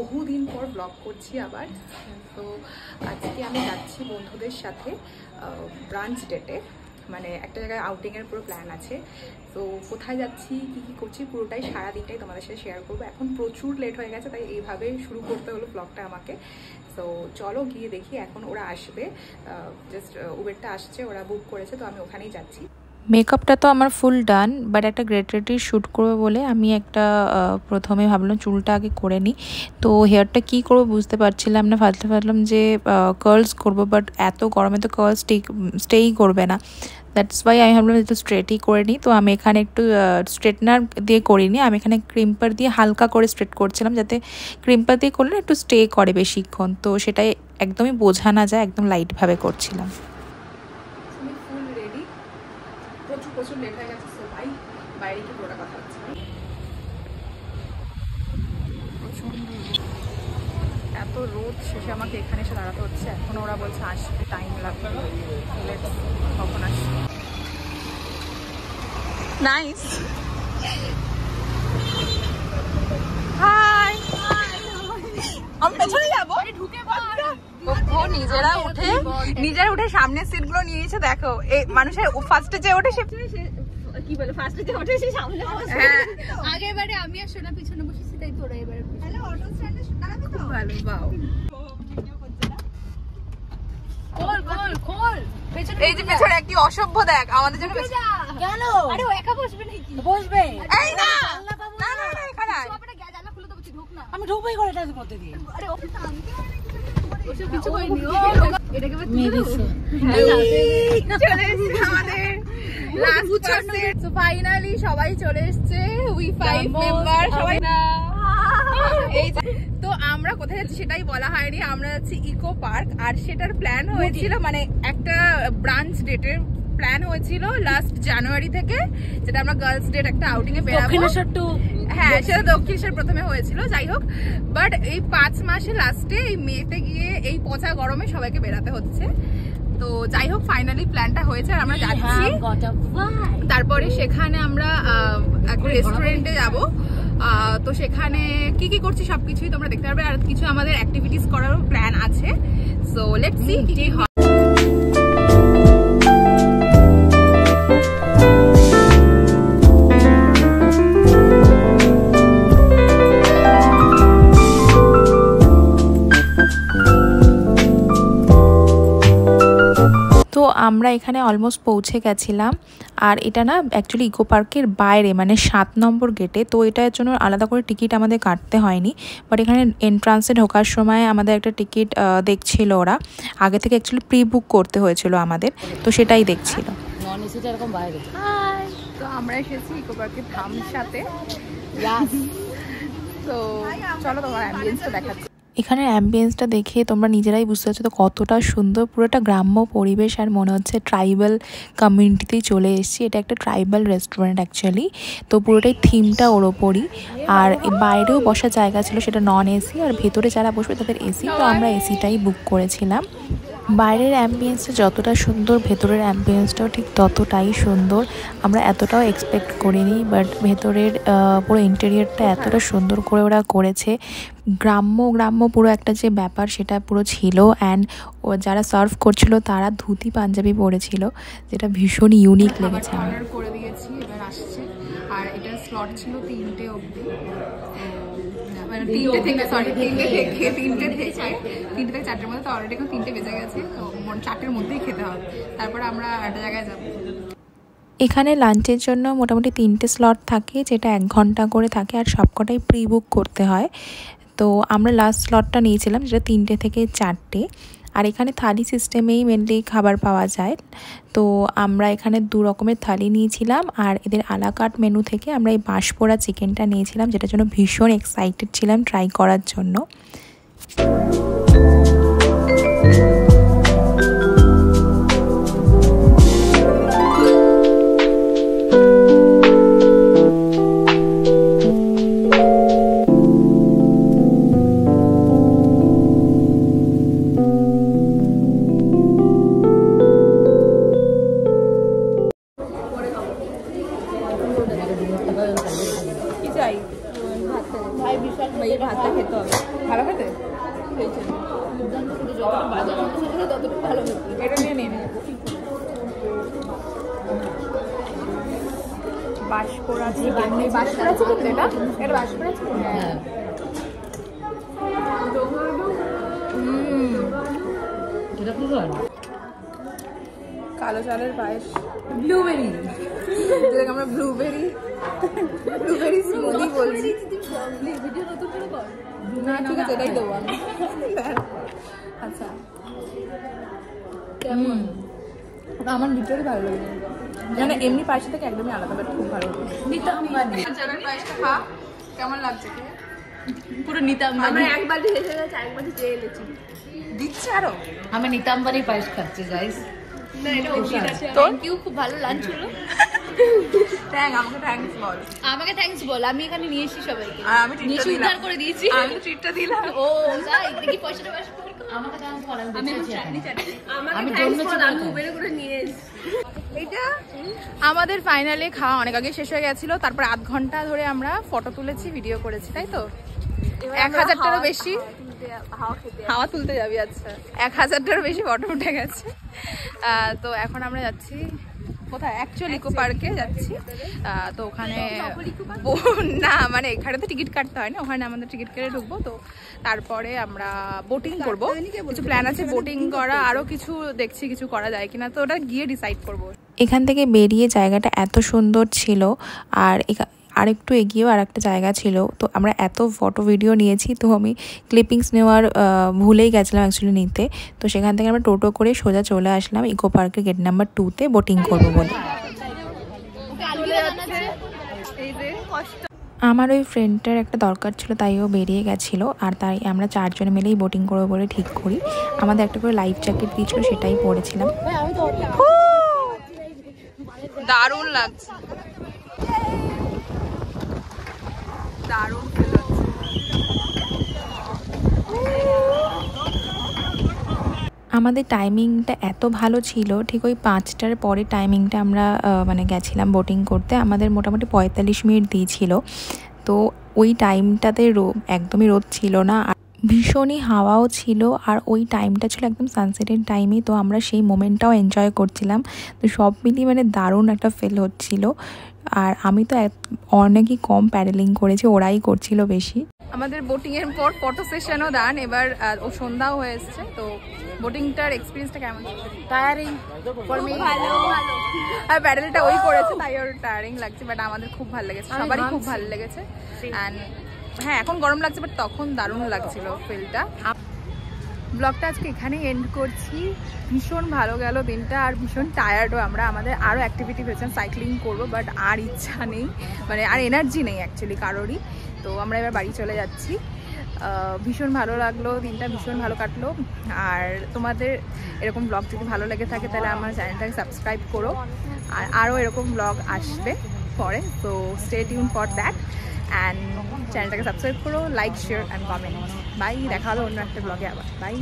বহুদিন পর ব্লগ করছি আবার। তো আজকে আমি যাচ্ছি বন্ধুদের সাথে ব্রাঞ্চ ডেটে, মানে একটা জায়গায় আউটিংয়ের পুরো প্ল্যান আছে। তো কোথায় যাচ্ছি, কী কী করছি, পুরোটাই সারাদিনটাই তোমাদের সাথে শেয়ার করবো। এখন প্রচুর লেট হয়ে গেছে, তাই এইভাবে শুরু করতে হলো ব্লগটা আমাকে। তো চলো গিয়ে দেখি। এখন ওরা আসবে, জাস্ট উবেরটা আসছে, ওরা বুক করেছে, তো আমি ওখানেই যাচ্ছি। মেকআপটা তো আমার ফুল ডান, বাট একটা গ্রেটারিটি শ্যুট করবো বলে আমি একটা প্রথমে ভাবলাম চুলটা আগে করে নিই। তো হেয়ারটা কী করবো বুঝতে পারছিলাম না, ভাবলাম যে কার্লস করবো, বাট এত গরমে তো কার্লস স্টেই করবে না। দ্যাটস ওয়াই আমি ভাবলাম একটু স্ট্রেটই করে নিই। তো আমি এখানে একটু স্ট্রেটনার দিয়ে করিনি, আমি এখানে ক্রিম্পার দিয়ে হালকা করে স্ট্রেট করছিলাম, যাতে ক্রিম্পার দিয়ে করলে একটু স্টে করে বেশিক্ষণ। তো সেটাই একদমই বোঝা না যায়, একদম লাইটভাবে করছিলাম। প্রচুর লেট হয়ে গেছে, সবাই বাইরে কি পুরোটা কথা হচ্ছে। প্রচন্ড এত রোদ শেষে আমাকে এখানে এসে দাঁড়াতে হচ্ছে। এখন ওরা বলছে আসতে টাইম লাগবে, কখন আসবে। নাইস, হাই, আমি পেছনে যাবো। নিজেরা উঠে সামনের সিট গুলো নিয়ে নিয়েছে। দেখো এই মানুষের ফার্স্টে যে ওঠে সে কি বলে, ফার্স্টে যে ওঠে সে সামনে বসে। হ্যাঁ, আগেরবারে আমি আর সোনা পিছনে বসেছি, তাই তোরা এবারে তাহলে অটো স্ট্যান্ডে দাঁড়াবি তো। ভালো, বাও। খোল পেছনে। এই যে পেছনে কি অসভ্য, দেখ আমাদের জন্য কেন। আরে ও একা বসবে নাকি? বসবে। এই না না না, এখানে সবটা জানলা খুলে তো ঢুক না। আমি ঢুকবই করে টাচ করতে দিয়ে। আরে ও শান্তি ওসব কিছু কইনি, ও এটাকে মেরেছে। চলে এসেছে আমাদের লাস্ট পার্সন। সো ফাইনালি সবাই চলে এসেছে, উই 5 মেম্বার সবাই। এই তো আমরা কোথায় যাচ্ছি সেটাই বলা হয়নি। আমরা যাচ্ছি ইকো পার্ক, আর সেটার প্ল্যান হয়েছিল, মানে একটা ব্রাঞ্চ ডেটের প্ল্যান হয়েছিল লাস্ট জানুয়ারি থেকে, যেটা আমরা গার্লস ডেট একটা আউটিং এ বেরাবো। হ্যাঁ, সেটা দক্ষিণেশ্বর প্রথমে হয়েছিল, যাই হোক। বাট এই 5 মাসের লাস্টে এই মেতে গিয়ে এই পচা গরমে সবাইকে বেরাতে হচ্ছে। তো যাই হোক, ফাইনালি প্ল্যানটা হয়েছে আর আমরা যাচ্ছি। তারপরে সেখানে আমরা একটা রেস্টুরেন্টে যাব। তো সেখানে কি কি করছি সবকিছুই তোমরা দেখতে পারবে, আর কিছু আমাদের অ্যাক্টিভিটিস করারও প্ল্যান আছে। সো লেটস সি কি হয়। আমরা এখানে অলমোস্ট পৌঁছে গেছিলাম, আর এটা না অ্যাকচুয়ালি ইকো পার্কের বাইরে, মানে 7 নম্বর গেটে। তো এটার জন্য আলাদা করে টিকিট আমাদের কাটতে হয়নি, বাট এখানে এন্ট্রান্সে ঢোকার সময় আমাদের একটা টিকিট দেখছিল ওরা। আগে থেকে অ্যাকচুয়ালি প্রি বুক করতে হয়েছিল আমাদের, তো সেটাই দেখছিল। তো আমরা এসেছি ইকো পার্কের ধামসাতে। তো চলো তোমার অ্যাম্বিয়েন্সটা দেখাচ্ছি। এখানে অ্যাম্বিয়েন্সটা দেখে তোমরা নিজেরাই বুঝতে পারছো তো কতটা সুন্দর, পুরোটা গ্রাম্য পরিবেশ, আর মনে হচ্ছে ট্রাইবাল কমিউনিটিতেই চলে এসেছি। এটা একটা ট্রাইবাল রেস্টুরেন্ট অ্যাকচুয়ালি, তো পুরোটাই থিমটা ওর ওপরই। আর বাইরেও বসার জায়গা ছিল, সেটা নন এসি, আর ভেতরে যারা বসবে তাদের এসি। তো আমরা এসিটাই বুক করেছিলাম। বাইরের অ্যাম্বিয়েন্সটা যতটা সুন্দর, ভেতরের অ্যাম্বিয়েন্সটাও ঠিক ততটাই সুন্দর। আমরা এতটাও এক্সপেক্ট করিনি, বাট ভেতরের পুরো ইন্টেরিয়রটা এতটা সুন্দর করে ওরা করেছে। গ্রাম্য পুরো একটা যে ব্যাপার সেটা পুরো ছিল। অ্যান্ড ও যারা সার্ভ করছিল তারা ধুতি পাঞ্জাবি পরেছিল, যেটা ভীষণ ইউনিক লেগেছে। অর্ডার করে দিয়েছি, এবার আসছে। আর এটা স্লট ছিল 3টে অবধি, 3টে থেকে 3টে থেকে 4টের মধ্যে। তো অলরেডি এখন 3টে বেজে গেছে, তো 4টের মধ্যেই খেতে হবে। তারপরে আমরা একটা জায়গায় যাবো। এখানে লাঞ্চের জন্য মোটামুটি 3টে স্লট থাকে, যেটা 1 ঘন্টা করে থাকে, আর সবকটাই প্রি বুক করতে হয়। তো আমরা লাস্ট স্লটটা নিয়েছিলাম, যেটা 3টে থেকে 4টে। আর এখানে থালি সিস্টেমেই মেনলি খাবার পাওয়া যায়। তো আমরা এখানে 2 রকমের থালি নিয়েছিলাম, আর এদের আলাকাট মেনু থেকে আমরা এই বাঁশপোড়া চিকেনটা নিয়েছিলাম, যেটার জন্য ভীষণ এক্সাইটেড ছিলাম ট্রাই করার জন্য। ভাই বিশাল ভাই ভাতটা খেতে হবে। ভালো খেতে? এটা নিয়ে নিন। বাঁশপোড়া চিকেন। বাঁশপোড়া চিকেন এটা? এটা বাঁশপোড়া চিকেন? হ্যাঁ। কালো চালের পায়েস, ব্লুবেরি, যেটাকে আমরা ব্লুবেরি স্মুদি বলছি। না ঠিক আছে, এটাই দেবো আমি। আচ্ছা, কেমন? আমার ভিতরে ভালো লাগে, মানে এমনি পায়েস থেকে একদমই আলাদা, বাট খুব ভালো লাগে। চালের পায়েসটা খা, কেমন লাগছে? পুরো নিতাম্বানি। এক বালতি শেষ হয়ে গেছে, এক বালতি চেয়ে এনেছি। দিচ্ছে আরো? আমি নিতাম্বানি পায়েস খাচ্ছি গাইস। না এটা ওকে আছে। থ্যাংক ইউ, খুব ভালো লাঞ্চ হলো। আমাকে থ্যাঙ্কস বল। আমাকে থ্যাঙ্কস বল, আমি এখানে নিয়ে এসেছি সবাইকে। আমি ট্রিটটা উদ্ধার করে দিয়েছি। আমি ট্রিটটা দিলাম। ও তাই, দেখি পয়সাটা বাস কর। আমাকে থ্যাঙ্কস বল। আমি চাটনি আমাকে থ্যাঙ্কস বল, আমি উবেরে করে নিয়ে এসেছি। এইটা আমাদের ফাইনালি খাওয়া অনেক আগে শেষ হয়ে গেছিল। তারপর আধ ঘন্টা ধরে আমরা ফটো তুলেছি, ভিডিও করেছি, তাই তো? 1000টারও বেশি হাওয়া তুলতে যাবি। আচ্ছা, 1000টারও বেশি ফটো উঠে গেছে। তো এখন আমরা যাচ্ছি কোথায়? অ্যাকচুয়ালি ইকো পার্কে যাচ্ছি। তো ওখানে না, মানে এখানে তো টিকিট কাটতে হয় না, ওখানে আমাদের টিকিট কেটে ঢুকবো। তো তারপরে আমরা বোটিং করবো, কিছু প্ল্যান আছে বোটিং করা, আরও কিছু দেখছি কিছু করা যায় কিনা, তো ওটা গিয়ে ডিসাইড করবো। এখান থেকে বেরিয়ে জায়গাটা এত সুন্দর ছিল, আর আরেকটু এগিয়েও আর একটা জায়গা ছিল। তো আমরা এত ফটো ভিডিও নিয়েছি, তো আমি ক্লিপিংস নেওয়ার ভুলেই গেছিলাম অ্যাকচুয়ালি নিতে। তো সেখান থেকে আমরা টোটো করে সোজা চলে আসলাম ইকো পার্কের গেট নাম্বার 2-তে বোটিং করবো বলে। আমার ওই ফ্রেন্ডটার একটা দরকার ছিল, তাই ও বেরিয়ে গেছিলো, আর তাই আমরা 4 জনে মিলেই বোটিং করবো বলে ঠিক করি। আমাদের একটা করে লাইফ জ্যাকেট দিয়েছিল, সেটাই পরেছিলাম। দারুণ লাগছে, দারুণ ফিল হচ্ছে। আমাদের টাইমিংটা এত ভালো ছিল, ঠিক ওই 5টার পরে টাইমিংটা আমরা মানে গেছিলাম বোটিং করতে। আমাদের মোটামুটি 45 মিনিট দিয়েছিল। তো ওই টাইমটাতে একদমই রোদ ছিল না, আর ভীষণই হাওয়াও ছিল, আর ওই টাইমটা ছিল একদম সানসেটের টাইমই। তো আমরা সেই মোমেন্টটাও এনজয় করছিলাম। তো সব মিলিয়ে মানে দারুণ একটা ফিল হচ্ছিল। আর আমি তো অনেকই কম প্যাডেলিং করেছি, ওরাই করছিল বেশি। আমাদের বোটিংয়ের পর ফটো সেশনও ডান, এবার ও সন্ধ্যাও হয়ে এসছে। তো বোটিংটার এক্সপিরিয়েন্সটা কেমন? টায়ারিং, আর প্যাডেলটা ওই করেছে তাই ওর টায়ারিং লাগছে, বাট আমাদের খুব ভালো লেগেছে, সবারই খুব ভালো লেগেছে। অ্যান্ড হ্যাঁ, এখন গরম লাগছে, বাট তখন দারুণ লাগছিল ফিলটা। ব্লগটা আজকে এখানেই এন্ড করছি। ভীষণ ভালো গেল দিনটা, আর ভীষণ টায়ার্ডও আমরা। আমাদের আরও অ্যাক্টিভিটি হয়েছে, সাইক্লিং করবো, বাট আর ইচ্ছা নেই, মানে আর এনার্জি নেই অ্যাকচুয়ালি কারোরই। তো আমরা এবার বাড়ি চলে যাচ্ছি। ভীষণ ভালো লাগলো দিনটা, ভীষণ ভালো কাটলো। আর তোমাদের এরকম ব্লগ যদি ভালো লেগে থাকে তাহলে আমার চ্যানেলটাকে সাবস্ক্রাইব করো, আর আরও এরকম ব্লগ আসবে পরে। So stay tune for that, and চ্যানেলটাকে সাবস্ক্রাইব করো, like, share and comment. Bye, দেখা হলো অন্য একটা ব্লগে আবার। বাই।